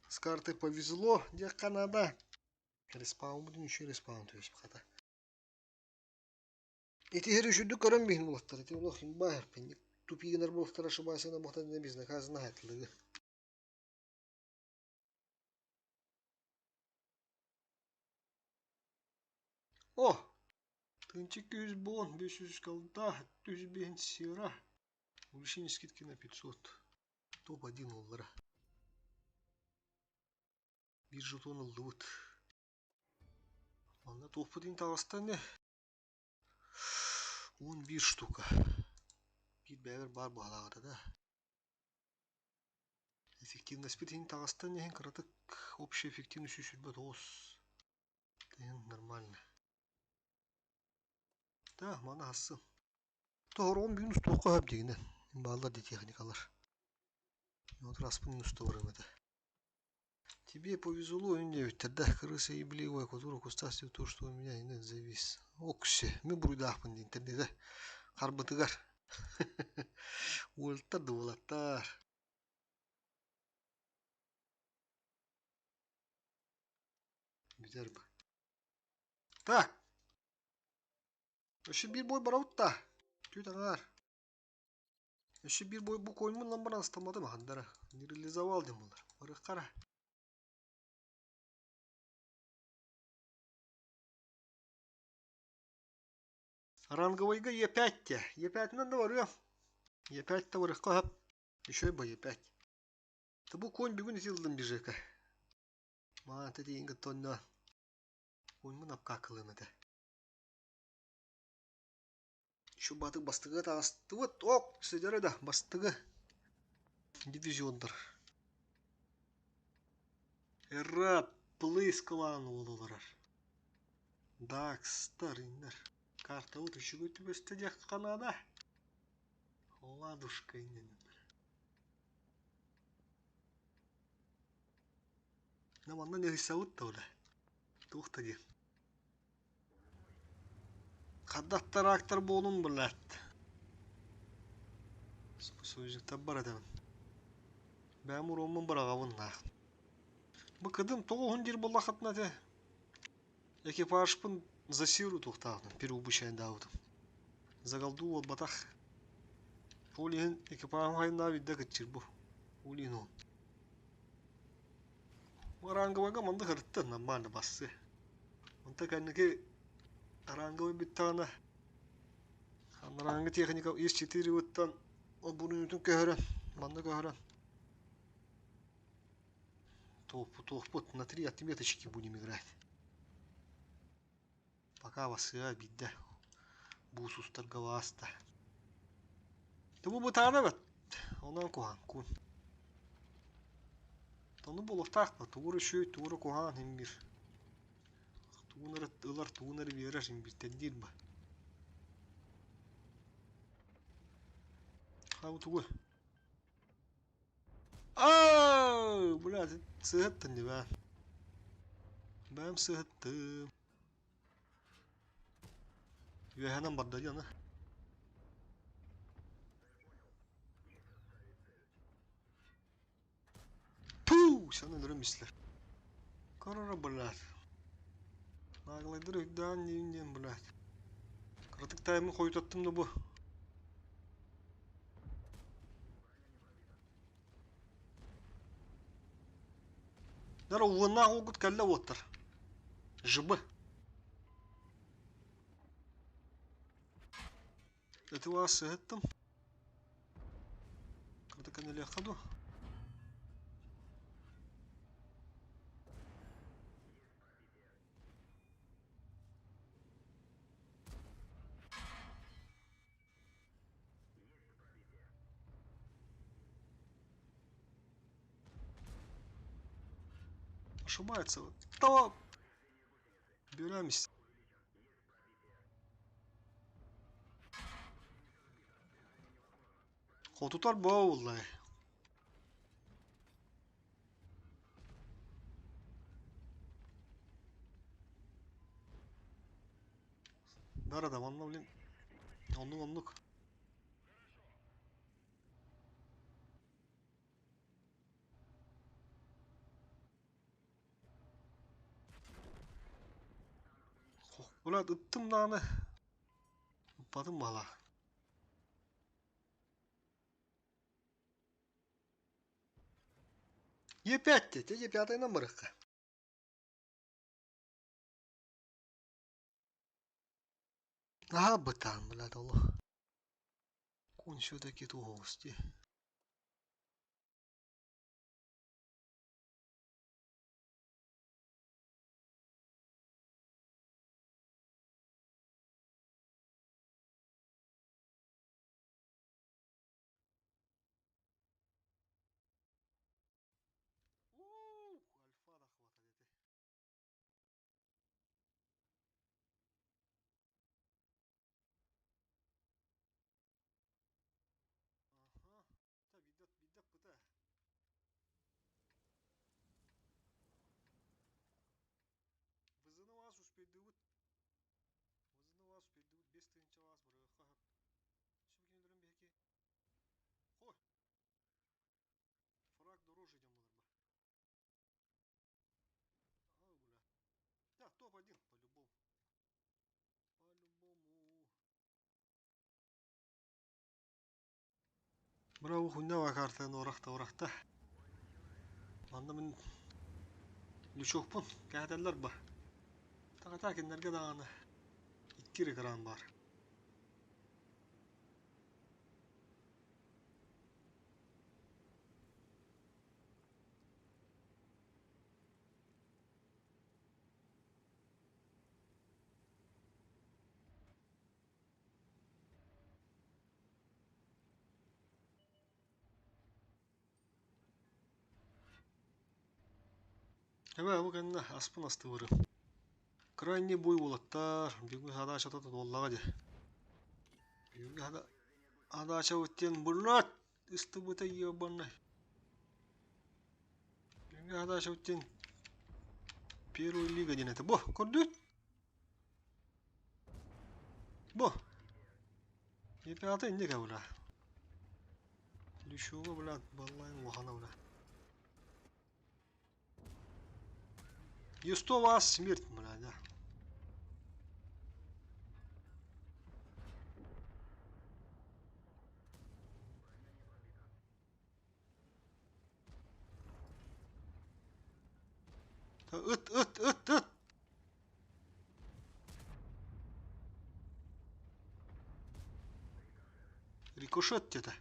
С картой повезло. Где Канада? Респаун, будем еще респаун, то есть хата. Эти геры еще дукаром бегн булаттар. Эти улах им бахер пенник. Тупигенер булаттар ошибайся на бухта не бизнес. Хаз знает лыгы. О! Тынчик 100 бон, 500 колда, 100 бен сира. Увеличение скидки на 500. Топ-1 оллара. Bir jeton oldu bu. Valla топ-1 tavasta ne? 11 штука. Bir beraber var bu halada da. Эффективность питания тагыста не кратык. Общая эффективность чуть-чуть бот. Нормально. Да, мана хасы. Doğru 10 bin üstü oku hep degine. Bağlar de техникалар. Вот раз по минус вырымэто. Тебе повезло, не ведь тогда крыса и блевая, которую кустасти то, что у меня не завис. Окси, мы брудах по интернете. Харбатыгар. Уолтар да уолтар. Бiter bu. Так. Еще bir boy baravutta. Tüytanlar. Еще bir boy bu koymun lan bana ıstamadı mı handara? Nirilizaval dem bunlar. Barık kara. Ранговойга Е5. Е5 надо варю. Е5 то барык кап. Еще и Е5. Ты bu конь бегун изилдым бежека. Ма ты дейінгі тонна. Koymun apkakılığını da. Şu batık bastığı da astı. Ok, sıcara da bastığı. Divizyondur. Эррат, плыс кылан ололарар. Дакстар иннер. Карта вот еще гөтү бөстө жакканада. Ладушка иннер. Наманда не хисабыт да оля. Тухта ди. Каддаттар актар болун билет. Сөйзүктер бар эдем. Бәмур омун барагабын нах. Бу кыдым тоғын жер боллахатна те. Экипажпын засиру тухтагын. Пир убышайын даудым. Загалду ол батах. Улин экипажым хайна видда кытчыр бу. Улин он. Марангавага манда кырыттыр намманы бассы. Онта кәнеке арангавы биттана. Анрангы техника С4 уттан обунун көһөрөн. Манда көһөрөн. Топ на 3 отметочки будем играть. Пока басыга бидде. Бусустар галаста. Тубу бутана бат. Онан кухан кун. Тону болуктак ба. Тууру шөй, тууру кухан химбир. Туунары ылар туунары берер химбир тендир ба. Хау тугу. Блядь, сыгыттын не ба. Бәм сыгыттым. Юханан барды яна. Пу, sen ölürüm misler. Karara блядь. Наглайдыр өйдан нейінден блядь. Кыртык таймын қойып таттым да бұ. Дара уына оғыт кәлі отыр. Жыбы. Әті васы әттім. Кыртык әнелі қаду. Ошибается. Та береміз. Қотутар бұл олай. Бар адам анна блин. Онлук. Блядь, ыттым наны. Упадым бала. Е5 те, Е5 номерка. Ага, бытан, блядь, Allah. Кун все-таки толстый. Топ-1 по-любому. Браво, хуйнава картаны орақта. Анда мен лүчөкпун, кәдәлләр ба. Тагата кеннәргә даганы. Иттир экран бар. Эбе, bu кенне аспын асты бары. Крайне бой болаттар. Бүгүн хада чатат оллага де. Бүгүн хада ча өттен бурнат. Исты бута ебанай. Бүгүн хада ча өттен Первый лига ден это. Бо, көрдүт? Бо. Епе аты инде кабыла. Лүшуга блядь, баллайын вахана бля. Юстова смерть, блядь, да. Ыт. Рикошет где-то. Так.